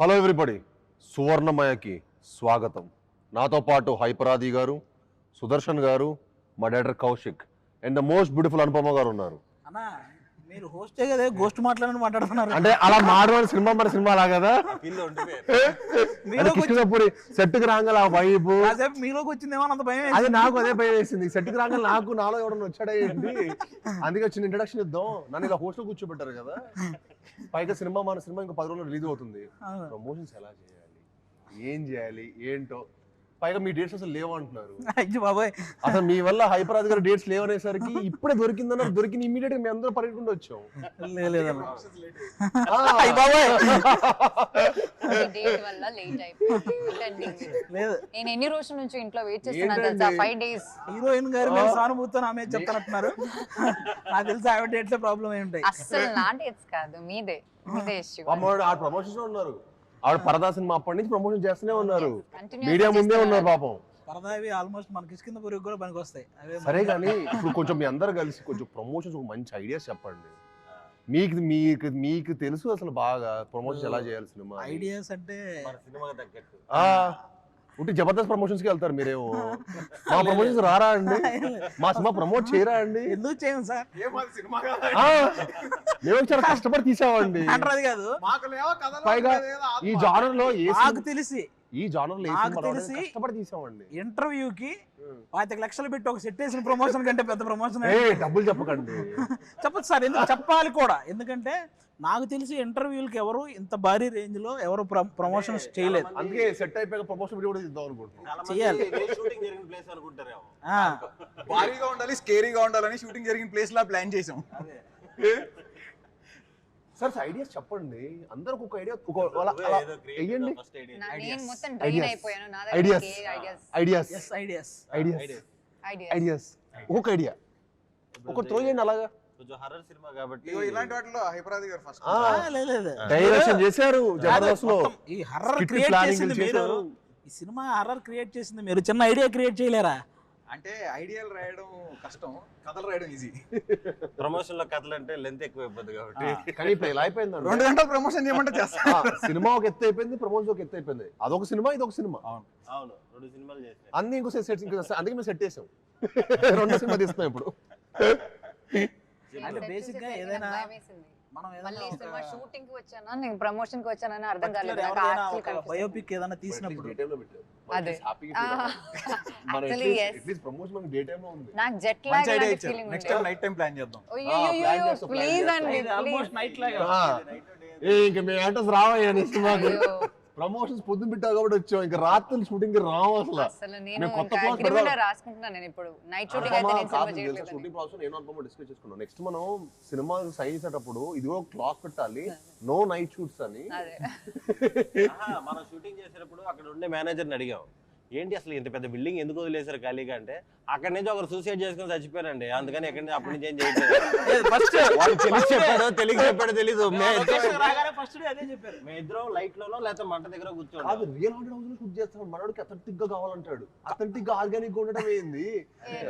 Hello everybody, సువర్ణమయకి స్వాగతం. నాతో పాటు హైపరాది గారు, సుదర్శన్ గారు, మా director Kaushik and the most beautiful Anupama గారు ఉన్నారు. అన్నా మీరు హోస్టే కదా, గోస్ట్ మాట్లాడుతున్నారు అంటే అలా మాట్లాడే సినిమా మన సినిమా లా కదా. కృష్ణపూరి సెట్కి రాగల ఆ వైబ్ మీలోకి వచ్చిందేమో అంత భయం. అది నాకు అదే భయం వేసింది. సెట్కి రాగల నాలో ఎవడన్నా వచ్చాడా ఏంటి, అందుకే వచ్చిన ఇంట్రడక్షన్ ఇద్దాం. నన్ను ఇలా హోస్ట్ లో కూర్చోబెట్టారు కదా. పైగా మన సినిమా ఇంకా 10 రోజులు రిలీజ్ అవుతుంది. ప్రమోషన్స్ ఎలా చేయాలి, ఏం చేయాలి ఏంటో, పైగా మీ డేట్స్ అసలు లేవంటున్నారు. బాబాయ్ అసలు మీ వల్ల హైపరాజ్ గారు డేట్స్ లేవనేసరికి ఇప్పుడే దొరికిందన్న దొరికిన ఇమీడియట్ గా మేము అందరూ పరిగెట్టుకుంటూ వచ్చాం. నేను ఎన్ని రోజుల నుంచి ఇంట్లో వెయిట్ చేస్తున్నా తెలుసా? 5 days. హీరోయిన్ గారు మేము సానుభూతితో ఆమె చెప్తానంటున్నారు. నాకు తెలిసి ఆవిడ డేట్స్ ప్రాబ్లం ఏమి ఉంటాయి. అసలు నా డేట్స్ కాదు, మీదే ఇష్యూ. ఆ ప్రమోషన్స్ ఉన్నారు. ఆవిడ పరదా సినిమా అప్పటి నుంచి ప్రమోషన్ చేస్తూనే ఉన్నారు, మీడియా ముందే ఉన్నారు పాపం. పరదావి ఆల్మోస్ట్ మనకి కింద పురుగు కూడా పనికి వస్తాయి. సరే కానీ ఇప్పుడు కొంచెం మీ అందరు కలిసి కొంచెం ప్రమోషన్స్ ఒక మంచి ఐడియాస్ చెప్పండి. మీకు మీకు మీకు తెలుసు అసలు బాగా ప్రమోషన్స్ ఎలా చేయాలి సినిమా ఐడియాస్ అంటే. ఉంటే జబర్దస్త్ ప్రమోషన్స్ కి వెళ్తారు మీరేమో. మా ప్రమోషన్స్ రారా అండి, మా సినిమా ప్రమోట్ చేయరా అండి? ఎందుకు చేయము సార్, మేము చాలా కష్టపడి తీసామండి. అది కాదు పైగా ఈ జానర్ లో నాకు తెలిసి కష్టపడి తీసామండి. ఇంటర్వ్యూకి 25 లక్షలు పెట్టి ఒక సెట్ వేసిన ప్రమోషన్ కంటే పెద్ద ప్రమోషన్. డబ్బులు చెప్పకండి. చెప్పదు సార్, ఎందుకు చెప్పాలి కూడా. ఎందుకంటే నాకు తెలిసి ఇంటర్వ్యూలకి ఎవరు ఇంత భారీ రేంజ్ లో ఎవరు ప్రమోషన్స్ చేయలేదు. అందుకే సెట్ అయిపోయాక ప్రమోషన్ వీడియో కూడా ఇద్దాం అనుకుంటున్నాం. చేయాలి, భారీగా ఉండాలి, స్కేరీగా ఉండాలని షూటింగ్ జరిగిన ప్లేస్ లా ప్లాన్ చేసాం. సార్ ఐడియాస్ చెప్పండి, అందరికి ఒక ఐడియా ఒక ఐడియా ఒక త్రో చేయండి. అలాగా ఇలాంటి వాటిలో హైపరాది గారు ఫస్ట్ డైరెక్షన్ చేశారు జబర్దస్త్ లో. ఈ హర్రర్ క్రియేట్ చేసింది మీరు, ఈ సినిమా హర్రర్ క్రియేట్ చేసింది మీరు. చిన్న ఐడియా క్రియేట్ చేయలేరా? అంటే ఐడియాలు రాయడం కష్టం, కథలు రాయడం ఈజీ. ప్రమోషన్ లో కథలు అంటే లెంత్ ఎక్కువ అయిపోద్ది కాబట్టి. కానీ ఇప్పుడు ఇలా అయిపోయింది, 2 గంటలు ప్రమోషన్ చేయమంటే చేస్తా. సినిమా ఒక ఎత్తు అయిపోయింది, ప్రమోషన్ ఒక ఎత్తు అయిపోయింది. అదొక సినిమా, ఇదొక సినిమా. అవును 2 సినిమాలు చేస్తాం. అన్ని ఇంకో సెట్, అందుకే మేము సెట్ చేసాం. 2 సినిమా తీస్తున్నాం ఇప్పుడు. అంటే బేసిక్ గా ఏదైనా మనం షూటింగ్ కి వచ్చానా నేను ప్రమోషన్ కి వచ్చానని అర్థం కాలేదు. బయోపిక్ ఏదైనా తీసినప్పుడు నాకు jet lag feeling. Next time night time plan చేద్దాం. ప్లీజ్ అండి, ఆల్మోస్ట్ నైట్ లాగా. ఇంకా మేము యాక్టర్స్ రావయ్యా సినిమాకి. ప్రమోషన్స్ పొద్దున పెట్టావు కాబట్టి వచ్చాం, ఇంకా రాత్రి షూటింగ్ రావు అసలు. నేను రాసుకుంటున్నాను. నేను ఇప్పుడు నైట్ షూటింగ్ అయితే నేను సినిమా చేయట్లేదు. షూటింగ్ ప్రాసెస్ నేను అనుకోమో డిస్కస్ చేసుకున్నాం. నెక్స్ట్ మనం సినిమా సైన్ చేసేటప్పుడు ఇదిగో క్లాక్ పెట్టాలి, నో నైట్ షూట్స్ అని. మనం షూటింగ్ చేసేటప్పుడు అక్కడ ఉండే మేనేజర్ని అడిగాం, ఏంటి అసలు ఇంత పెద్ద బిల్డింగ్ ఎందుకు వదిలేసారు ఖాళీగా అంటే, అక్కడ నుంచి ఒకరు సూసైడ్ చేసుకుని చచ్చిపోయారండి, అందుకని ఎక్కడి నుంచి అప్పటి నుంచి ఏం చేయలేదు. ఫస్ట్ వాళ్ళు తెలిసి చెప్పాడో తెలీదు. మేమిద్దరం లైట్ లోనో లేకపోతే మంట దగ్గర కూర్చోండి. అది రియల్ హాంటెడ్ హౌస్ లో షూట్ చేస్తాం. మనోడికి అథెంటిక్ గా కావాలంటాడు. అథెంటిక్ గా ఆర్గానిక్ గా ఉండటం ఏంది?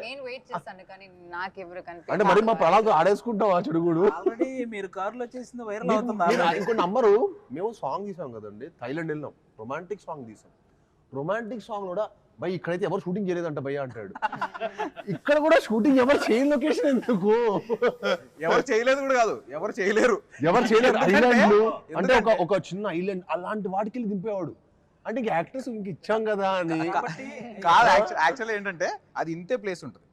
నేను వెయిట్ చేస్తాను కానీ నాకు ఎవరు కనిపించలేదు. అంటే మరి మా ప్రణాళిక ఆడేసుకుంటాం ఆ చెడుగుడు. ఆల్రెడీ మీరు కారులో చేసింది వైరల్ అవుతుంది. ఇంకో నంబరు మేము సాంగ్ తీసాం కదండి, థైలాండ్ వెళ్ళినాం, రొమాంటిక్ సాంగ్ తీసాం. రొమాంటిక్ సాంగ్ కూడా భయ్ ఇక్కడైతే ఎవరు షూటింగ్ చేయలేదంట భయ్య అంటాడు. ఇక్కడ కూడా షూటింగ్ ఎవరు చేయని లొకేషన్ ఎందుకు? ఎవరు చేయలేదు కూడా కాదు, ఎవరు చేయలేరు. ఐలాండ్ అంటే ఒక చిన్న ఐలాండ్ అలాంటి వాటికి వెళ్ళి దింపేవాడు. అంటే ఇంక యాక్టర్స్ ఇంక ఇచ్చాం కదా అని కాదు. యాక్చువల్లీ ఏంటంటే అది ఇంతే ప్లేస్ ఉంటుంది.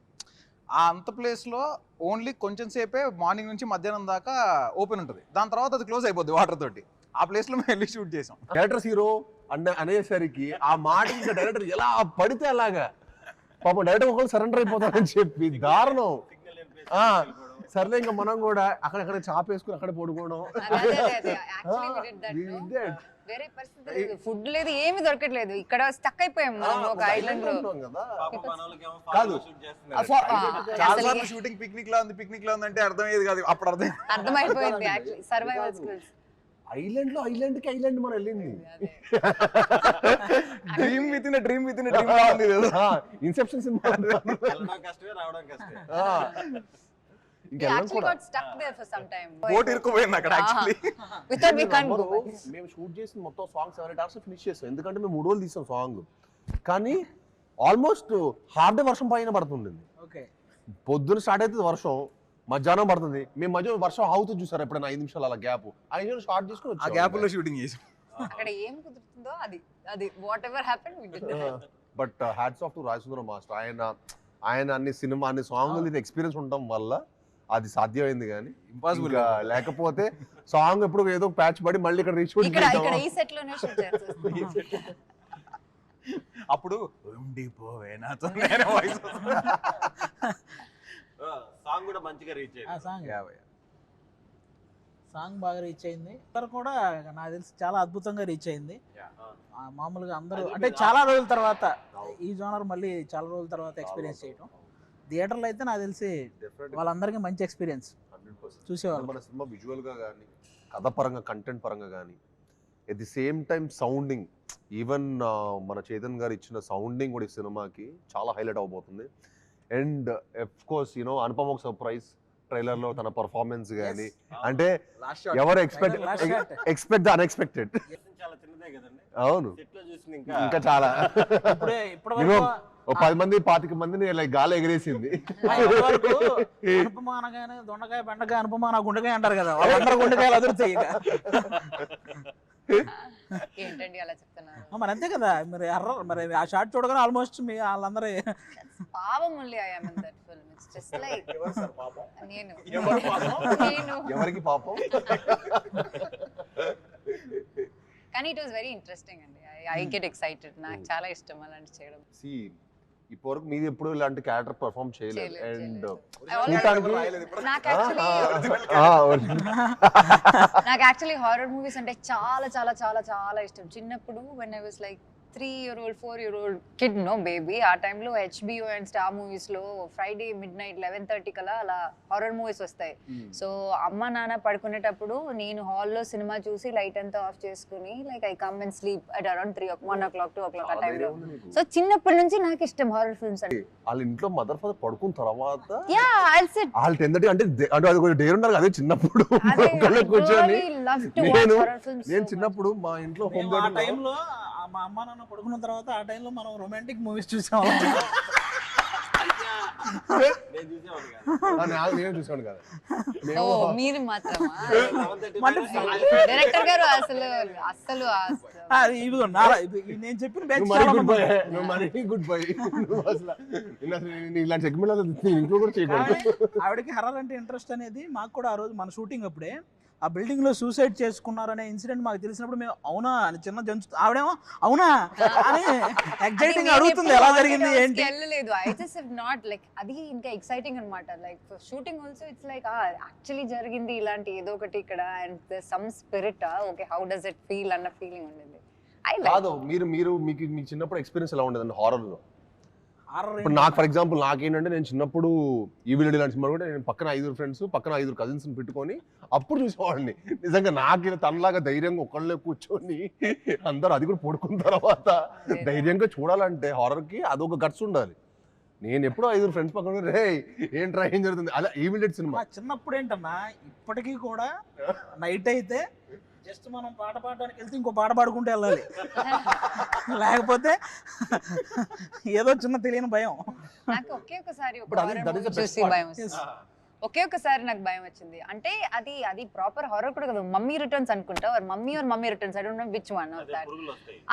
ఆ అంత ప్లేస్ లో ఓన్లీ కొంచెం సేపే మార్నింగ్ నుంచి మధ్యాహ్నం దాకా ఓపెన్ ఉంటుంది, దాని తర్వాత అది క్లోజ్ అయిపోద్ది వాటర్ తోటి. ఆ ప్లేస్ లో మేము వెళ్ళి షూట్ చేసాం. డైరెక్టర్స్ హీరో అనేసరికి ఆ మాట ఇంకా డైరెక్టర్ ఎలా పడితే అలాగా పాపం డైరెక్టర్ ఒకళ్ళు సరెండర్ అయిపోతారని చెప్పి దారుణం. సర్లే ఇంకా మనం కూడా అక్కడక్కడ చాపేసుకుని అక్కడ పడుకోవడం. వేరే పరిస్థితి లేదు, ఫుడ్ లేదు, ఏమి దొరకట్లేదు. ఇక్కడ స్టక్ అయిపోయాం మనం ఒక ఐలాండ్ లో. చాలా సార్లు షూటింగ్ పిక్నిక్ లో ఉంది అంటే అర్థమయ్యేది కాదు, అప్పుడు అర్థమైపోయింది. Actually survival skills. ఐలాండ్ కి ఐలాండ్ మనం వెళ్ళింది. Dream with in dream Inception cinema. కష్టమే రావడం కష్టమే. ఇంకా వెళ్ళం actually కూడా. got stuck there for some time. Boat ఇరుక్కుపోయింది అక్కడ actually. We thought we can't go. మేము షూట్ చేసిన మొత్తం సాంగ్ 7-8 hours ఫినిష్ చేసాం, ఎందుకంటే మేము 3 రోజులు తీసాం సాంగ్. కానీ ఆల్మోస్ట్ హాఫ్ డే వర్షం పైన పడుతుండింది. ఓకే. పొద్దున స్టార్ట్ అవుతుంది వర్షం, మధ్యాహ్నం పడుతుంది. మేము మధ్య వర్షం ఆగుతుంది చూసారు ఎప్పుడైనా 5 నిమిషాలు అలా గ్యాప్, 5 నిమిషాలు స్టార్ట్ చేసుకుని ఆ గ్యాప్ లో షూటింగ్ చేసాం. అక్కడ ఏం కుదురుతుందో అది whatever happen we did. But hats off to Rajasundaram master. ఆయన అన్ని సినిమా అన్ని సాంగ్ ఎక్స్పీరియన్స్ ఉండటం వల్ల అది సాధ్యమైంది. కానీ ఇంపాసిబుల్ లేకపోతే సాంగ్ ఎప్పుడు ఏదో ప్యాచ్ పడి మళ్ళీ ఇక్కడ రీషూట్ ఇక్కడ ఈ సెట్ లోనే షూట్ చేస్తాం. అప్పుడు ఉండిపోవే నాతో వాయిస్ సాంగ్ కూడా మంచిగా రీచ్ అయ్యింది. సాంగ్ బాగా రీచ్ అయింది. అందరు కూడా నాకు తెలిసి చాలా అద్భుతంగా రీచ్ అయింది. మామూలుగా అందరూ అంటే చాలా రోజుల తర్వాత ఈ జోనర్ మళ్ళీ చాలా రోజుల తర్వాత ఎక్స్పీరియన్స్ చేయడం. థియేటర్లో అయితే నాకు తెలిసి వాళ్ళందరికీ మంచి ఎక్స్పీరియన్స్ చూసేవాళ్ళు. మన సినిమా విజువల్ గా కానీ, కథ పరంగా, కంటెంట్ పరంగా కానీ, at the same time sounding, even మన చైతన్ గారు ఇచ్చిన సౌండింగ్ కూడా ఈ సినిమాకి చాలా హైలైట్ అవబోతుంది. అండ్ ఆఫ్ కోర్స్ అనుపమ ఒక సర్ప్రైజ్ ట్రైలర్ లో తన పర్ఫార్మెన్స్ కానీ, అంటే ఎవరు ఎక్స్పెక్ట్ ద అన్ఎక్స్పెక్టెడ్. చాలా చిన్నదే కదండి. అవును, సెట్ లో చూసింది ఇంకా చాలా ఇప్పటివరకు 10 మంది 25 మందిని లైక్ గాలి ఎగిరేసింది. అనుపమ అనగానే దొండకాయ బెండకాయ అనుపమ నా గుండెకాయ అంటారు కదా, వాళ్ళందరూ గుండెకాయలు అదురుతాయి. ఏంటండి అలా చెప్తున్నారు? మరి అంతే కదా, మరి ఆ షార్ట్ చూడగానే ఆల్మోస్ట్ మీ వాళ్ళందరూ పాపం only I am in that film. It's just like నేను ఎవరికి పాపం. కానీ ఇట్ వాస్ వెరీ ఇంట్రెస్టింగ్ అండి. I get excited. నాకు చాలా ఇష్టం అలాంటి చేయడం. ఇప్పటివరకు మీరు ఎప్పుడు ఇలాంటి క్యారెక్టర్ పర్ఫామ్ చేయలేదు. అండ్ నాకు యాక్చువల్లీ హారర్ మూవీస్ అంటే చాలా చాలా చాలా చాలా ఇష్టం. చిన్నప్పుడు when I was like 3-year-old 4-year-old kid baby, ఆ టైంలో HBO అండ్ స్టార్ మూవీస్ లో ఫ్రైడే midnight 11:30 కలా అలా హారర్ మూవీస్ వస్తాయి. సో అమ్మ నాన్న పడుకునేటప్పుడు నేను హాల్లో సినిమా చూసి లైట్ అంతా ఆఫ్ చేసుకుని like I come and sleep at around 1 o'clock 2 o'clock ఆ టైంలో. సో చిన్నప్పటి నుంచి నాకు ఇష్టం హారర్ ఫిల్మ్స్ అంటే. వాళ్ళ ఇంట్లో మదర్ ఫాదర్ పడుకున్న తర్వాత వాళ్ళు 10:30 అంటే అది కొంచెం డేర్ ఉన్నారు అదే చిన్నప్పుడు కూర్చొని. నేను చిన్నప్పుడు మా ఇంట్లో హోమ్ థియేటర్ టైంలో మా అమ్మ నాన్న పడుకున్న తర్వాత ఆ టైంలో మనం రొమాంటిక్ మూవీస్ చూసాం. నేను చూసాను కదా. మీరు మాత్రమా? డైరెక్టర్ గారు అసలు ఇదిగో నేను చెప్పిన గుడ్ బై. ఇలాంటి సెగ్మెంట్ ఇంట్లో కూడా చేయకూడదు. ఆవిడకి హర్రర్ అంటే ఇంట్రెస్ట్ అనేది మాకు కూడా ఆ రోజు మన షూటింగ్ అప్పుడే ఆ బిల్డింగ్ లో సూసైడ్ చేసుకున్నారనే ఇన్సిడెంట్ మాకు తెలిసినప్పుడు మేము అవునా అని చిన్న జంతు ఆవిడేమో అవునా అని ఎక్సైటింగ్ అడుగుతుంది ఎలా జరిగింది ఏంటి. వెళ్ళలేదు. I just have not like అది ఇంకా ఎక్సైటింగ్ అన్నమాట. Like for shooting also it's like actually జరిగింది ఇలాంటి ఏదో ఒకటి ఇక్కడ and some spirit okay how does it feel అన్న ఫీలింగ్ ఉండేది. కాదు మీకు మీ చిన్నప్పుడు ఎక్స్పీరియన్స్ ఎలా ఉండేదండి హారర్ లో? ఇప్పుడు నాకు ఫర్ ఎగ్జాంపుల్ నాకేంటంటే నేను చిన్నప్పుడు ఈవిల్ డెడ్ లాంటి సినిమా కూడా నేను పక్కన 5 ఫ్రెండ్స్ పక్కన 5 కజిన్స్ పెట్టుకొని అప్పుడు చూసేవాడిని. నిజంగా నాకు తనలాగా ధైర్యంగా ఒకళ్ళే కూర్చొని అందరూ అది కూడా పడుకున్న తర్వాత ధైర్యంగా చూడాలంటే హారర్ కి అదొక గట్స్ ఉండాలి. నేను ఎప్పుడో 5 ఫ్రెండ్స్ పక్కన రే ఏంట్రా ఏం జరుగుతుంది అలా ఈవిల్ డెడ్ సినిమా. చిన్నప్పుడు ఏంటన్నా ఇప్పటికీ కూడా నైట్ అయితే జస్ట్ మనం పాట పాడడానికి వెళ్తే ఇంకో పాట పాడుకుంటూ వెళ్ళాలి, లేకపోతే ఏదో చిన్న తెలియని భయం. నాకు ఒకే ఒకసారి నాకు భయం వచ్చింది. అంటే అది ప్రాపర్ హారర్ కూడా కదా, మమ్మీ రిటర్న్స్ అనుకుంటా, mummy returns I don't know which one of that.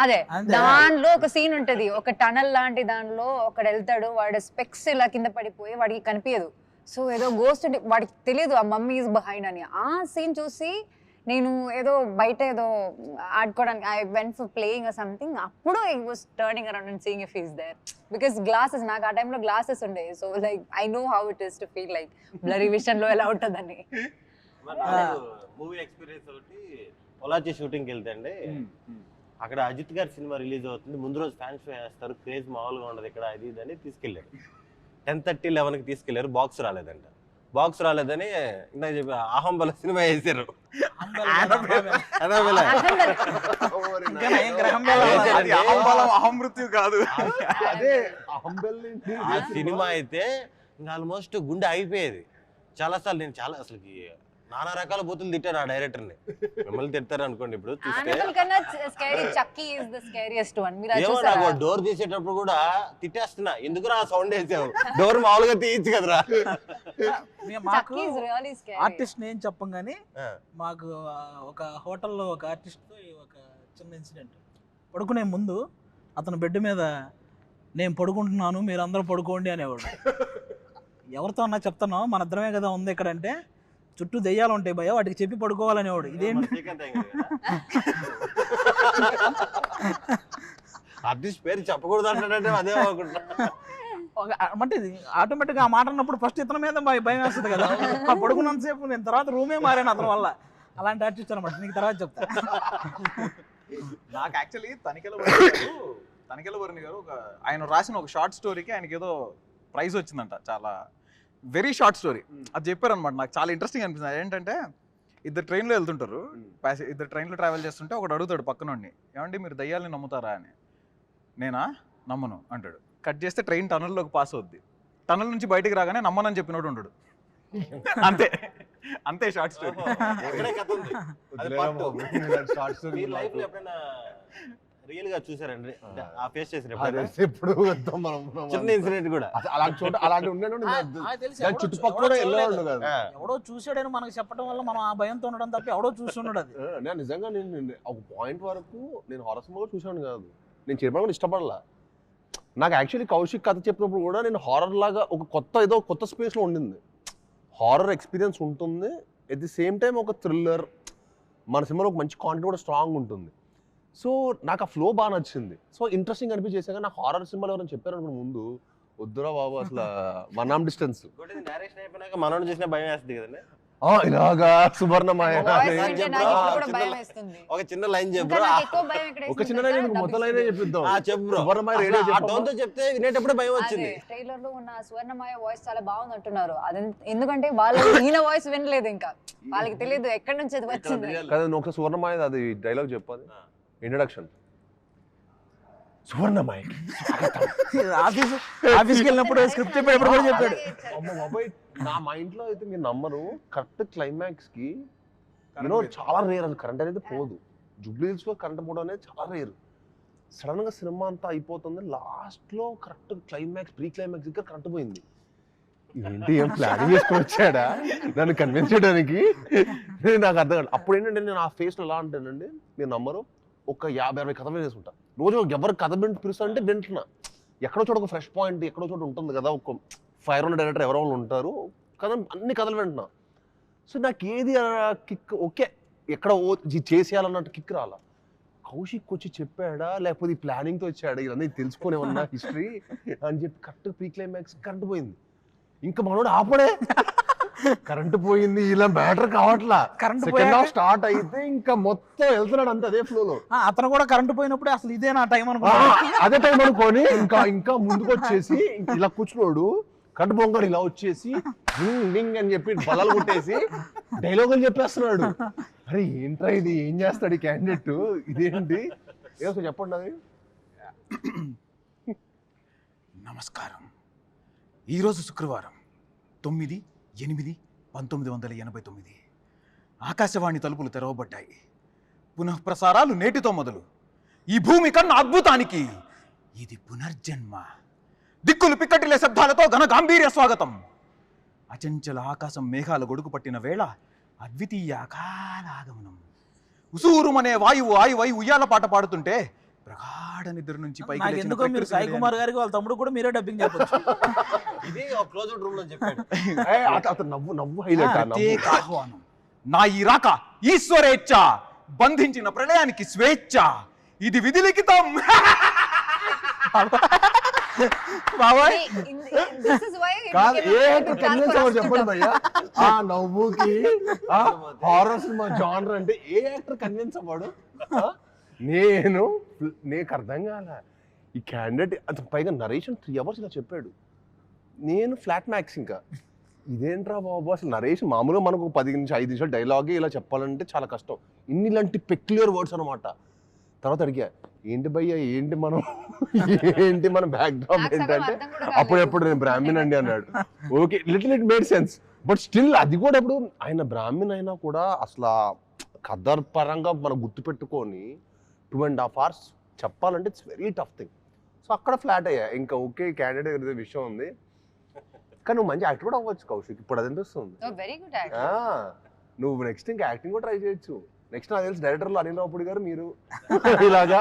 అదే దానిలో ఒక సీన్ ఉంటది, ఒక టనల్ లాంటి దానిలో ఒకడు వెళ్తాడు, వాడి స్పెక్స్ ఇలా కింద పడిపోయి వాడికి కనిపించదు. సో ఏదో గోస్ట్ వాడికి తెలియదు ఆ మమ్మీ ఇస్ బిహైండ్ అని. ఆ సీన్ చూసి నేను ఏదో బయట ఏదో ఆడుకోవడానికి I went for playing or something, అప్పుడు I was turning around and seeing if he's there because glasses నాకు ఆ టైంలో గ్లాసెస్ ఉండే. So like I know how it is to feel like blurry విషన్లో ఎలా ఉంటుందని. మూవీ ఎక్స్పీరియన్స్ ఒకటి పొలాచి షూటింగ్కి వెళ్తే అండి, అక్కడ అజిత్ గారి సినిమా రిలీజ్ అవుతుంది, ముందు రోజు ఫ్యాన్స్ షో వేస్తారు, క్రేజ్ మామూలుగా ఉండదు ఇక్కడ అది ఇది అని తీసుకెళ్ళారు. 10:30, 11కి తీసుకెళ్లారు, బాక్స్ రాలేదంట. బాక్స్ రాలేదని ఇందాక చెప్పి అహంబల సినిమా వేసారు. అహమృత్యు కాదు ఆ సినిమా అయితే ఇంకా ఆల్మోస్ట్ గుండె అయిపోయేది. చాలాసార్లు నేను అసలుకి నానా రకాల బూతులు తిట్టాను ఆ డైరెక్టర్ని. మిమ్మల్ని తిడతారు అనుకోండి ఇప్పుడు చూస్తే. Annabelle కన్నా scary Chucky is the scariest one. మీరు అది ఏమో చూసారా? నాకు డోర్ తీసేటప్పుడు కూడా తిట్టేస్తున్నా, ఎందుకురా సౌండ్ వేసావు, డోర్ మామూలుగా తీయచ్చు కదరా. మాకు Chucky is really scary. Artist నేను చెప్పం కానీ మాకు ఒక హోటల్లో ఒక ఆర్టిస్ట్తో ఒక చిన్న ఇన్సిడెంట్. పడుకునే ముందు అతను బెడ్ మీద నేను పడుకుంటున్నాను మీరు అందరూ పడుకోండి అనేవాడు. ఎవరితో అన్నా చెప్తున్నావు మన ఇద్దరమే కదా ఉంది ఇక్కడ అంటే, చుట్టూ దెయ్యాలు ఉంటాయి భయ వాటికి చెప్పి పడుకోవాలనేవాడు. ఇదేంటి ఆర్టిస్ట్ పేరు చెప్పకూడదు అంటాడంటే అదే అనుకుంటా. అంటే ఆటోమేటిక్గా ఆ మాట అన్నప్పుడు ఫస్ట్ ఇతని మీద భయం వేస్తుంది కదా. ఆ పడుకున్నంతసేపు నేను తర్వాత రూమే మారాను అతని వల్ల. అలాంటి ఆర్టిస్ట్ అనమాట, నీకు తర్వాత చెప్తా. నాకు యాక్చువల్లీ తనికెల వరుణ్ గారు ఆయన రాసిన ఒక షార్ట్ స్టోరీకి ఆయనకి ఏదో ప్రైజ్ వచ్చిందంట. చాలా వెరీ షార్ట్ స్టోరీ అది చెప్పారనమాట. నాకు చాలా ఇంట్రెస్టింగ్ అనిపిస్తుంది. ఏంటంటే ఇద్దరు ట్రైన్లో వెళ్తుంటారు, ఇద్దరు ట్రైన్లో ట్రావెల్ చేస్తుంటే ఒకడు అడుగుతాడు పక్కనోడిని, ఏమండి మీరు దయ్యాలని నమ్ముతారా అని. నేనా నమ్మను అంటాడు. కట్ చేస్తే ట్రైన్ టనల్లోకి పాస్ అవుద్ది. టనల్ నుంచి బయటికి రాగానే నమ్మనని చెప్పినోడు ఉంటాడు. అంతే అంతే షార్ట్ స్టోరీ. ఎక్కడే కథ ఉంది. అది part two. మీ లైఫ్ లో ఎప్పుడైనా రియల్ గా చూసారండి ఆ ఫేస్ చేసిన ఎప్పుడు చిన్న ఇన్సిడెంట్ కూడా? అలాంటి చోట అలాంటి ఉండేను చుట్టుపక్కల కూడా వెళ్ళేవాళ్ళు కదా. ఎవడో చూసాడని మనకు చెప్పడం వల్ల మనం ఆ భయంతో ఉండడం తప్ప ఎవడో చూస్తున్నాడు. అది నేను నిజంగా నేను ఒక పాయింట్ వరకు నేను హారర్ సినిమా కూడా చూసాను కాదు, నేను చెప్పడం కూడా ఇష్టపడలా. నాకు యాక్చువల్లీ కౌశిక్ కథ చెప్పినప్పుడు కూడా నేను హారర్ లాగా ఒక కొత్త స్పేస్లో ఉండింది. హారర్ ఎక్స్పీరియన్స్ ఉంటుంది, ఎట్ ది సేమ్ టైం ఒక థ్రిల్లర్, మన సినిమాలో ఒక మంచి కాంటెంట్ కూడా స్ట్రాంగ్ ఉంటుంది. సో నాకు ఆ ఫ్లో బాగా నచ్చింది. సో ఇంట్రెస్టింగ్ అనిపించేసాక నాకు హారర్ సినిమాలు ఎవరైనా చెప్పారు అనుకున్న ముందు వద్దురా బాబు అసలు వన్ ఆర్మ్ డిస్టెన్స్. డైరెక్షన్ అయిపోయినాక మనోడు చూసిన భయం వేస్తుంది కదండి. ఇలాగా సువర్ణమాయ ఒక చిన్న లైన్ చెప్పు, ఒక చిన్న లైన్ మొత్తం లైన్ చెప్పిద్దాం. సువర్ణమాయ చెప్తే వినేటప్పుడు భయం వచ్చింది. ట్రైలర్ లో ఉన్న సువర్ణమాయ వాయిస్ చాలా బాగుంది అంటున్నారు. అది ఎందుకంటే వాళ్ళు ఈయన వాయిస్ వినలేదు, ఇంకా వాళ్ళకి తెలియదు ఎక్కడి నుంచి అది వచ్చింది కదా. నువ్వు ఒక సువర్ణమాయ అది డైలాగ్ చెప్పాలి, ఇంట్రడక్షన్. సువర్ణమాయ ఆఫీస్కి వెళ్ళినప్పుడు స్క్రిప్ట్ చెప్పేటప్పుడు కూడా చెప్పాడు. అమ్మ బాబాయ్, నా మైండ్ లో అయితే మీరు నమ్మరు, కరెక్ట్ క్లైమాక్స్ కి చాలా రేర్ అది కరెంట్ అనేది పోదు. జూబ్లీ హిల్స్ లో కరెంట్ పోవడం అనేది చాలా రేర్. సడన్ గా సినిమా అంతా అయిపోతుంది, లాస్ట్ లో కరెక్ట్ క్లైమాక్స్ ప్రీ క్లైమాక్స్ దగ్గర కరెంట్ పోయింది. ఏంటి ఏం ప్లానింగ్ చేసుకొని వచ్చాడా నన్ను కన్విన్స్ చేయడానికి? నాకు అర్థం కాదు. అప్పుడు ఏంటంటే నేను ఆ ఫేస్ లో ఎలా అంటానండి, మీరు నమ్మరు, ఒక 50-60 కథలు వేసుకుంటా రోజు. ఎవరు కథ పిలుస్తా అంటే వింటున్నా, ఎక్కడో చోట ఒక ఫ్రెష్ పాయింట్ ఎక్కడో చోట ఉంటుంది కదా, ఒక 500 డైరెక్టర్ ఎవరో వాళ్ళు ఉంటారు కదా, అన్ని కథలు వింటున్నా. సో నాకు ఏది కిక్ ఓకే ఎక్కడ చేసేయాలన్నట్టు కిక్ రాలా. కౌశిక్ వచ్చి చెప్పాడా లేకపోతే ఈ ప్లానింగ్తో వచ్చాడా ఇవన్నీ తెలుసుకునే ఉన్నా హిస్టరీ అని చెప్పి కరెక్ట్ ప్రీ క్లైమాక్స్ కరెంట్ పోయింది. ఇంకా మనోడు ఆపడే, కరెంట్ పోయింది, ఇలా మ్యాటర్ కావట్లా. సెకండ్ హాఫ్ స్టార్ట్ అయితే ఇంకా మొత్తం వెళ్తున్నాడు అంతే అదే ఫ్లో లో. అతను కూడా కరెంట్ పోయినప్పుడు అసలు ఇదే నా టైం అదే టైం అనుకోని ఇంకా ముందుకు వచ్చేసి ఇలా కూర్చున్నాడు. కరెంట్ పోగాడు ఇలా వచ్చేసి డింగ్ అని చెప్పి బలాలు కొట్టేసి డైలాగులు చెప్పేస్తున్నాడు. అరే ఏంట్రా ఇది, ఏం చేస్తాడు ఈ క్యాండిడేట్, ఇదేంటి ఏదో చెప్పండి అది. నమస్కారం. ఈరోజు శుక్రవారం 9/8/1989 ఆకాశవాణి తలుపులు తెరవబడ్డాయి. పునఃప్రసారాలు నేటితో మొదలు. ఈ భూమి కన్నా అద్భుతానికి ఇది పునర్జన్మ. దిక్కులు పిక్కటిలే శబ్దాలతో ఘన గాంభీర్య స్వాగతం. అచంచల ఆకాశం మేఘాల గొడుగు పట్టిన వేళ అద్వితీయ అకాలాగమనం. ఉసూరుమనే వాయువు ఆయువై ఉయ్యాల పాట పాడుతుంటే ప్రగాఢ నిద్ర నుంచి పైకి ఎందుకో మీరు సాయి కుమార్ గారికి వాళ్ళ తమ్ముడు కూడా మీరే డబ్బింగ్ చెప్పొచ్చు. ఇది క్లోజ్అవుట్ రూమ్ లో చెప్పాడు. అతను నవ్వు హైలైట్. ఆహ్వానం. నా ఈ రాక ఈశ్వరేచ్ఛ, బంధించిన ప్రళయానికి స్వేచ్ఛ, ఇది విధి లిఖితం. బాబాయ్ చెప్పండి భయ్యా, ఆ నవ్వుకి హారర్ సినిమా జానర్ అంటే ఏ యాక్టర్ కన్విన్స్ అవ్వడు? నీకు అర్థం కాల ఈ క్యాండిడేట్. అతను పైగా నరేషన్ 3 hours ఇలా చెప్పాడు. నేను ఫ్లాట్ మ్యాక్స్ ఇంకా ఇదేంట్రా బాబు అసలు నరేషన్. మామూలుగా మనకు 10 నుంచి 5 నిమిషాలు డైలాగే ఇలా చెప్పాలంటే చాలా కష్టం. ఇలాంటి పెక్యులర్ వర్డ్స్ అనమాట. తర్వాత అడిగా ఏంటి భయ్యా ఏంటి మన బ్యాక్ డ్రాప్ ఏంటంటే అప్పుడెప్పుడు నేను బ్రాహ్మణ్ అండి అన్నాడు. Okay little it made sense. But still అది కూడా ఇప్పుడు ఆయన బ్రాహ్మణ్ అయినా కూడా అసలు కథ పరంగా మనం గుర్తుపెట్టుకొని 2.5 hours చెప్పాలంటే it's very tough thing. So అక్కడ ఫ్లాట్ అయ్యా, ఇంకా ఓకే క్యాండిడేట్ ఏదో విషయం ఉంది, కానీ నువ్వు మంచి యాక్టర్ కూడా అవ్వచ్చు కౌశిక్, ఇప్పుడు అది అనిపిస్తుంది. వెరీ గుడ్ నువ్వు నెక్స్ట్ ఇంకా యాక్టింగ్ కూడా ట్రై చేయొచ్చు. నెక్స్ట్ నాకు తెలిసి డైరెక్టర్లు అనిల్ రావుపూడి గారు మీరు ఇలాగా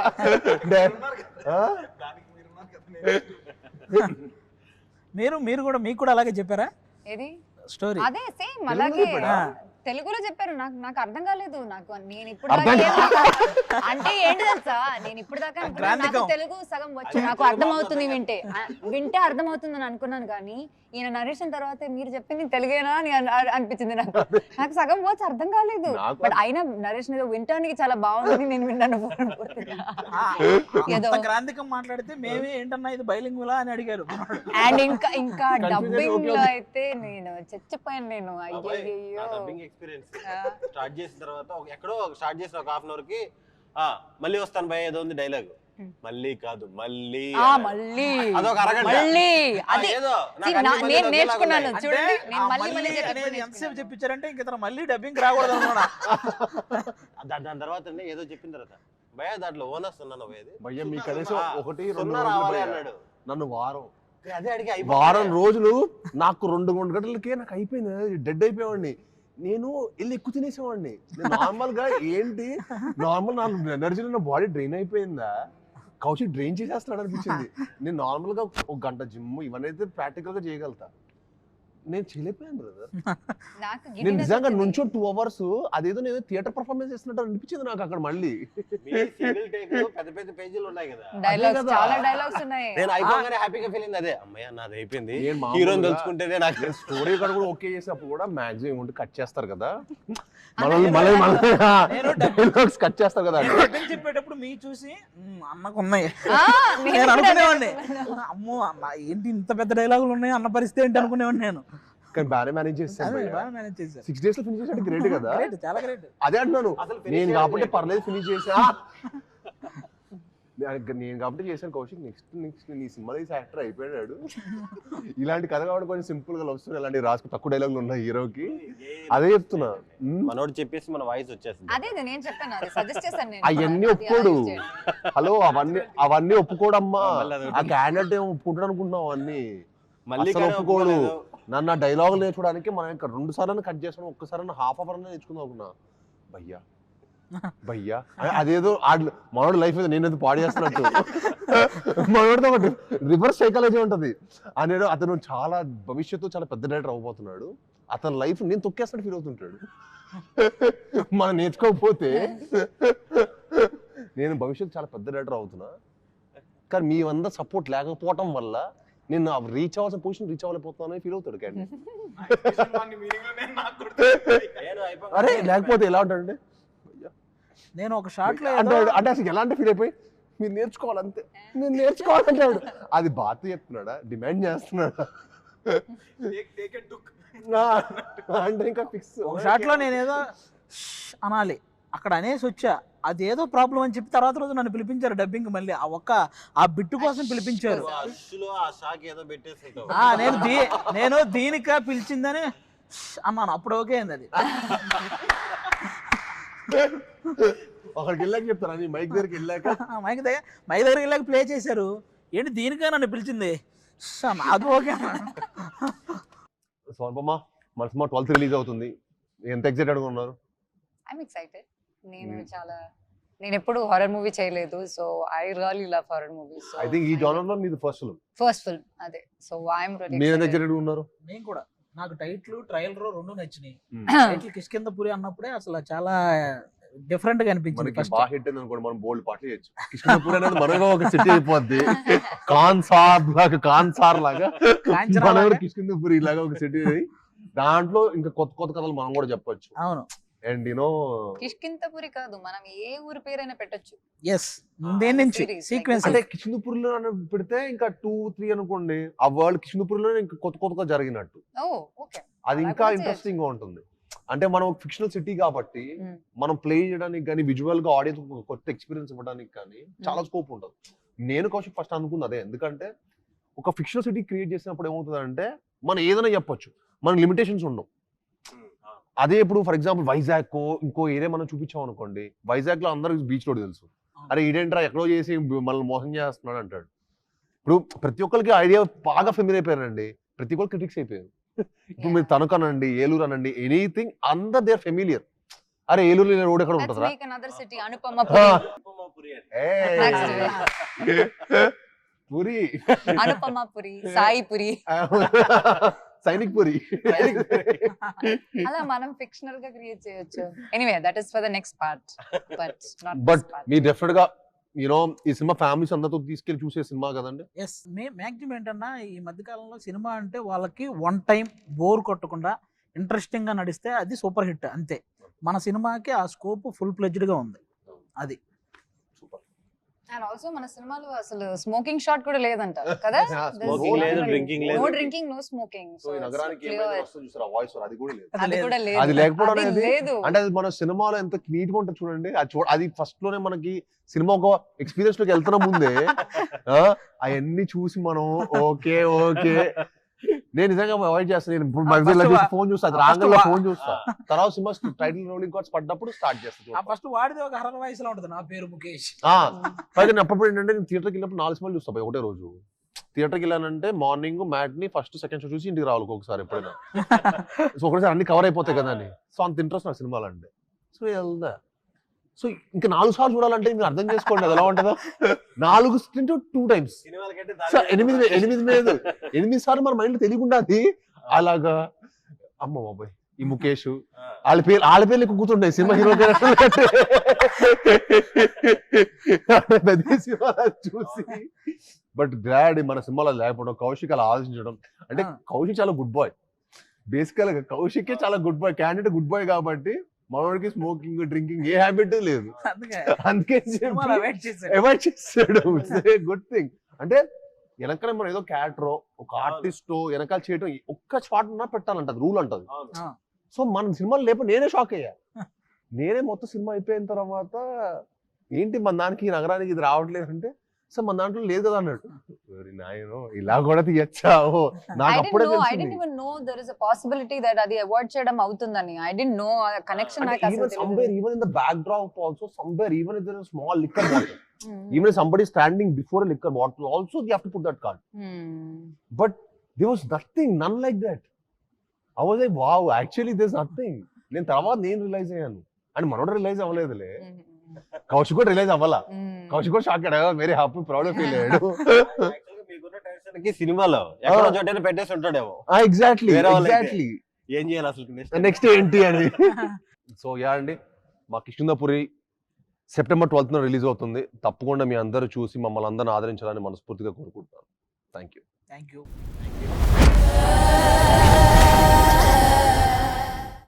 మీరు కూడా మీకు కూడా అలాగే చెప్పారా ఏది స్టోరీ? అదే సేమ్ అలాగే తెలుగులో చెప్పారు. నాకు అర్థం కాలేదు. నేను ఇప్పుడు అంటే ఏంటి తెలుసా, నేను ఇప్పుడు దాకా నాకు తెలుగు సగం వచ్చు, నాకు అర్థం అవుతుంది వింటే అర్థం అవుతుంది అని అనుకున్నాను. కానీ ఈయన నరేషన్ తర్వాత మీరు చెప్పింది తెలుగేనా అని అనిపించింది నాకు సగం వర్డ్స్ అర్థం కాలేదు. బట్ అయినా నరేషన్ ఏదో వింటానికి చాలా బాగుంది, నేను విన్నాను. ఏదో గ్రాంధికం మాట్లాడితే మేమే ఏంటన్నా ఇది బైలింగులా అని అడిగారు. అండ్ ఇంకా డబ్బింగ్ లో అయితే నేను చచ్చిపోయాను. నేను డబ్బింగ్ ఎక్స్పీరియన్స్ స్టార్ట్ చేసిన తర్వాత ఎక్కడో స్టార్ట్ చేసిన ఒక హాఫ్ అన్ అవర్ కి మళ్ళీ వస్తాను భయ ఏదో ఉంది డైలాగ్, మళ్ళీ కాదు మళ్ళీ అదొక అరగంట ఏదో నేను నేర్చుకున్నాను చూడండి. ఎంతసేపు చెప్పించారంటే ఇంక మళ్ళీ డబ్బింగ్ రాకూడదు అన్నమాట. దాని తర్వాత ఏదో చెప్పిన తర్వాత భయ దాంట్లో ఓనర్స్ ఉన్నాను భయ్య మీ కనీసం 1-2 రావాలి అన్నాడు. నన్ను అదే అడిగి వారం రోజులు నాకు 2 గంటలకే నాకు అయిపోయింది, డెడ్ అయిపోయేవాడిని. నేను వెళ్ళి ఎక్కువ తినేసేవాడిని. నార్మల్ గా ఏంటి నార్మల్ నా ఎనర్జీ నా బాడీ డ్రైన్ అయిపోయిందా, కౌశిక్ డ్రైన్ చేసేస్తున్నాడు అనిపించింది. నేను నార్మల్ గా 1 గంట జిమ్ ఇవన్నీ అయితే ప్రాక్టికల్ గా చేయగలుగుతా, నేను చేయలేకపోయాను బ్రదర్. నేను నిజంగా నుంచో 2 hours అదేదో నేను థియేటర్ పర్ఫార్మెన్స్ చేస్తున్నట్టు అనిపించింది నాకు అక్కడ. మళ్ళీ పెద్ద పెద్ద పేజీలు ఉన్నాయి కదా, చాలా డైలాగ్స్ ఉన్నాయి. నేను అయిపోగానే హ్యాపీగా ఫీల్ అయింది. అదే అమ్మయ్య నాది అయిపోయింది, హీరోని తెలుసుకుంటేనే నాకు స్టోరీ కూడా ఓకే చేసినప్పుడు కూడా మాక్సిమం ఉంటే కట్ చేస్తారు కదా, కట్ చేస్తారు కదా. చెప్పేటప్పుడు మీ చూసి అన్నకు ఉన్నాయి నేను అనుకునేవాడిని, అమ్మో ఏంటి ఇంత పెద్ద డైలాగులు ఉన్నాయి అన్న పరిస్థితి ఏంటి అనుకునేవాడిని నేను. కానీ బాగా మేనేజ్ చేస్తాను. 6 days లో ఫినిష్ చేసాడు, గ్రేట్ కదా, చాలా గ్రేట్. అదే అంటున్నాను నేను కాబట్టి పర్లేదు ఫినిష్ చేసా, నేను కాబట్టి చేశాను. కౌశిక్ నెక్స్ట్ నీ సినిమా తీసి యాక్టర్ అయిపోయాడు. ఇలాంటి కథ కాబట్టి కొంచెం సింపుల్ గా వస్తుంది, ఇలాంటి రాసుకు తక్కువ డైలాగులు ఉన్నాయి హీరోకి. అదే చెప్తున్నా, మనోడు చెప్పేసి మన వాయిస్ వచ్చేస్తుంది. అదే నేను చెప్పాను, అది సజెస్ట్ చేశాను నేను. అవన్నీ ఒప్పుకోడు. హలో అవన్నీ ఒప్పుకోడమ్మా. ఆ క్యాండిడేట్ ఏమో ఒప్పుకుంటాడు అనుకుంటున్నావు, అవన్నీ మళ్ళీ ఒప్పుకోడు. నన్ను డైలాగులు నేర్చుకోవడానికి మనం ఇంకా 2 సార్లు కట్ చేసాను, ఒక్కసారి హాఫ్ అవర్ నేర్చుకుందాం అనుకున్నా. భయ్యా అదేదో మనోడు లైఫ్ మీద నేనేదో పాడు చేస్తున్నట్టు, మనోడితో ఒకటి రివర్స్ సైకాలజీ ఉంటది అనేది. అతను చాలా భవిష్యత్తు చాలా పెద్ద డైరెక్టర్ అవ్వబోతున్నాడు, అతని లైఫ్ నేను తొక్కేస్తాడు ఫీల్ అవుతుంటాడు. మనం నేర్చుకోకపోతే నేను భవిష్యత్తు చాలా పెద్ద డైరెక్టర్ అవుతున్నా, కానీ మీ అందరూ సపోర్ట్ లేకపోవటం వల్ల నేను రీచ్ అవ్వాల్సిన పొజిషన్ రీచ్ అవ్వలేకపోతున్నాను ఫీల్ అవుతాడు క్యాండి. అరే లేకపోతే ఎలా ఉంటాడంటే నేను ఒక షాట్ లో అంటే అసలు ఎలాంటి ఫీల్ అయిపోయి మీరు నేర్చుకోవాలంతే, నేను నేర్చుకోవాలంటాడు. అది బాత్ చెప్తున్నాడా, డిమాండ్ చేస్తున్నాడా అంటే ఇంకా ఫిక్స్. ఒక షాట్ లో నేనేదో అనాలి అక్కడ అనేసి వచ్చా, అదేదో ప్రాబ్లం అని చెప్పి తర్వాత రోజు నన్ను పిలిపించారు డబ్బింగ్, మళ్ళీ ఆ బిట్టు కోసం పిలిపించారు. నేను దీనిక పిలిచిందని అన్నాను, అప్పుడు ఓకే అయింది. అది అక్కడికి వెళ్ళాక చెప్తాను, మైక్ దగ్గరికి వెళ్ళాక మైక్ దగ్గరికి వెళ్ళాక ప్లే చేశారు, ఏంటి దీనిక నన్ను పిలిచింది, అది ఓకే. సోనపమ్మ మన సినిమా 12th రిలీజ్ అవుతుంది, ఎంత ఎక్సైటెడ్ గా ఉన్నారు? I'm excited. నేను ఎప్పుడు హారర్ మూవీ చేయలేదు, so I really love horror movies. I think ఈ జోనర్ లో మీది ఫస్ట్ ఫిల్మ్. అదే సో ఐఎమ్ రియల్లీ మీరు ఎంత ఎక్సైటెడ్ గా ఉన్నారు? నేను కూడా, నాకు టైటిల్ ట్రయల్ 2 నచ్చినాయి. టైటిల్ కిష్కింధపురి అన్నప్పుడే అసలు చాలా డిఫరెంట్ గా అనిపించింది. మనకి బాగా హిట్ అయింది అనుకోండి, మనం బోల్డ్ పాటలు చేయొచ్చు. కిష్కింధపురి అనేది మనగా ఒక సిటీ అయిపోద్ది, కాన్సార్ లాగా మన కిష్కింధపురి లాగా ఒక సిటీ. దాంట్లో ఇంకా కొత్త కొత్త కథలు మనం కూడా చెప్పొచ్చు. అవును. అండ్ కిష్కింధపురి కాదు, మనం ఏ ఊరి పేరైనా పెట్టొచ్చు. దేని నుంచి సీక్వెన్స్ అంటే కిష్కింధపురిలో పెడితే ఇంకా 2-3 అనుకోండి, ఆ వరల్డ్ కిష్కింధపురిలో ఇంకా కొత్త కొత్తగా జరిగినట్టు. అది ఇంకా ఇంట్రెస్టింగ్ గా ఉంటుంది. అంటే మనం ఫిక్షనల్ సిటీ కాబట్టి మనం ప్లే చేయడానికి కానీ విజువల్ గా ఆడియన్స్ కొత్త ఎక్స్పీరియన్స్ ఇవ్వడానికి కానీ చాలా స్కోప్ ఉంటుంది. నేను కౌశిక్ ఫస్ట్ అనుకుంది అదే, ఎందుకంటే ఒక ఫిక్షనల్ సిటీ క్రియేట్ చేసినప్పుడు ఏమవుతుంది అంటే మనం ఏదైనా చెప్పొచ్చు, మనకి లిమిటేషన్స్ ఉండవు. అదే ఇప్పుడు ఫర్ ఎగ్జాంపుల్ వైజాగ్ ఇంకో ఏరియా మనం చూపించాం అనుకోండి, వైజాగ్ లో అందరికి బీచ్ రోడ్ తెలుసు, అరే ఈడేంట్రా ఎక్కడో చేసి మనల్ని మోసం చేస్తున్నాడు అంటాడు. ఇప్పుడు ప్రతి ఒక్కరికి ఐడియా బాగా ఫెమిలియర్ అయిపోయారండి, ప్రతి ఒక్కరు క్రిటిక్స్ అయిపోయారు. ఇప్పుడు మీరు తణుకు అనండి, ఏలూరు అనండి, ఎనీథింగ్ అందరు దే ఆర్ ఫెమిలియర్. అరే ఏలూరు రోడ్ ఎక్కడ ఉంటుందా, పూరి, అనుపమపురి, సాయిపురి, సైనిక్ పురి. అలా మనం ఫిక్షనల్ గా క్రియేట్ చేయొచ్చు. Anyway that is for the next part. But me definite గా యూనో ఈ సినిమా ఫ్యామిలీస్ అందరితో తీసుకెళ్లి చూసే సినిమా కదండి. ఎస్, మ్యాక్సిమం ఏంటన్నా ఈ మధ్యకాలంలో సినిమా అంటే వాళ్ళకి వన్ టైం బోర్ కొట్టకుండా ఇంట్రెస్టింగ్ గా నడిస్తే అది సూపర్ హిట్ అంతే. మన సినిమాకి ఆ స్కోప్ ఫుల్ ఫ్లెడ్జ్డ్ గా ఉంది. అది అండ్ ఆల్సో మన సినిమాలో అసలు స్మోకింగ్ షాట్ కూడా లేదంట కదా. Smoking లేదు, drinking లేదు. No drinking, no smoking. So ఈ నగరానికి ఏమైనా వస్తుంది చూసారా వాయిస్, అది కూడా లేదు. అది కూడా లేదు. అది లేకపోవడం అది అనేది లేదు. అంటే అది మన సినిమాలో ఎంత నీట్ గా ఉంటుంది చూడండి. అది ఫస్ట్ లోనే మనకి సినిమా ఒక ఎక్స్పీరియన్స్ లోకి వెళ్తున్న ముందే అవన్నీ చూసి మనం ఓకే ఓకే నేను నిజంగా అవాయిడ్ చేస్తాను. నేను ఇప్పుడు ఫోన్ చూస్తాను, రాంగల్లో ఫోన్ చూస్తా, తర్వాత సినిమా టైటిల్ రోలింగ్ కార్డ్స్ పడ్డప్పుడు స్టార్ట్ చేస్తాను. ఫస్ట్ వాడిది ఒక హర్రర్ వాయిస్ లో ఉంటుంది, నా పేరు ముఖేష్. పైగా నేను అప్పుడు ఏంటంటే నేను థియేటర్కి వెళ్ళినప్పుడు 4 సినిమాలు చూస్తా ఒకటే రోజు. థియేటర్కి వెళ్ళానంటే morning matinee first second show చూసి ఇంటికి రావాలి ఒకసారి ఎప్పుడైనా. సో ఒకసారి అన్ని కవర్ అయిపోతాయి కదా అని. సో అంత ఇంట్రెస్ట్ నాకు సినిమాలు అంటే. సో వెళ్దా, సో ఇంకా 4 సార్లు చూడాలంటే మీరు అర్థం చేసుకోండి అది ఎలా ఉంటుందో. 4 2 times, 8 సార్లు మన మైండ్ తెలియకుండా అది అలాగా. అమ్మ బాబాయ్ ఈ ముఖేష్ వాళ్ళ పేర్లు ఎక్కువ కూర్చుంటాయి సినిమా హీరో చూసి. బట్ గ్లాడ్ మన సినిమాలో లేకపోవడం, కౌశిక్ అలా ఆలోచించడం. అంటే కౌశిక్ చాలా గుడ్ బాయ్, బేసికల్ గా కౌశిక్ చాలా good boy, candidate good boy కాబట్టి మనోడికి స్మోకింగ్ డ్రింకింగ్ ఏ హ్యాబిట్ లేదు. అందుకే అవాయిడ్ చేస్తాడు. Good thing. అంటే వెనకాల మనం ఏదో క్యారెక్టరో ఒక ఆర్టిస్టో వెనకాల చేయడం ఒక్క షాట్ ఉన్నా పెట్టాలంట, రూల్ అంటది. సో మన సినిమాలు లేకపోతే నేనే షాక్ అయ్యా. నేనే మొత్తం సినిమా అయిపోయిన తర్వాత ఏంటి మన దానికి ఈ నగరానికి ఇది రావట్లేదు అంటే, సో మన దాంట్లో లేదు కదా అన్నాడు. ఇలా కూడా తీయచ్చా, నాకు అప్పుడే I didn't even know there is a possibility that అది అవాయిడ్ చేయడం అవుతుందని. I didn't know కనెక్షన్ నాకు అసలు తెలియదు. Somewhere even in the backdrop also, somewhere even if there is a small liquor bottle, even if somebody is standing before a liquor bottle also they have to put that card. But there was none like that. I was like wow, actually there's nothing. నేను తర్వాత నేను realise అయ్యాను అని మనోడు realise అవ్వలేదులే. Kaushik కూడా release అవ్వాలా, కౌశిక్ కూడా shock అయ్యాడు, వెరీ హ్యాపీ ప్రౌడ్ ఫీల్ అయ్యాడు. సినిమాలో ఎక్కడో చోట పెట్టేసి ఉంటాడేమో. ఎగ్జాక్ట్లీ ఏం చేయాలి అసలు నెక్స్ట్ ఏంటి అని. సో యా అండి, మా కిష్కింధపురి సెప్టెంబర్ 12th రిలీజ్ అవుతుంది. తప్పకుండా మీ అందరూ చూసి మమ్మల్ని అందరిని ఆదరించాలని మనస్ఫూర్తిగా కోరుకుంటున్నాను. Thank you.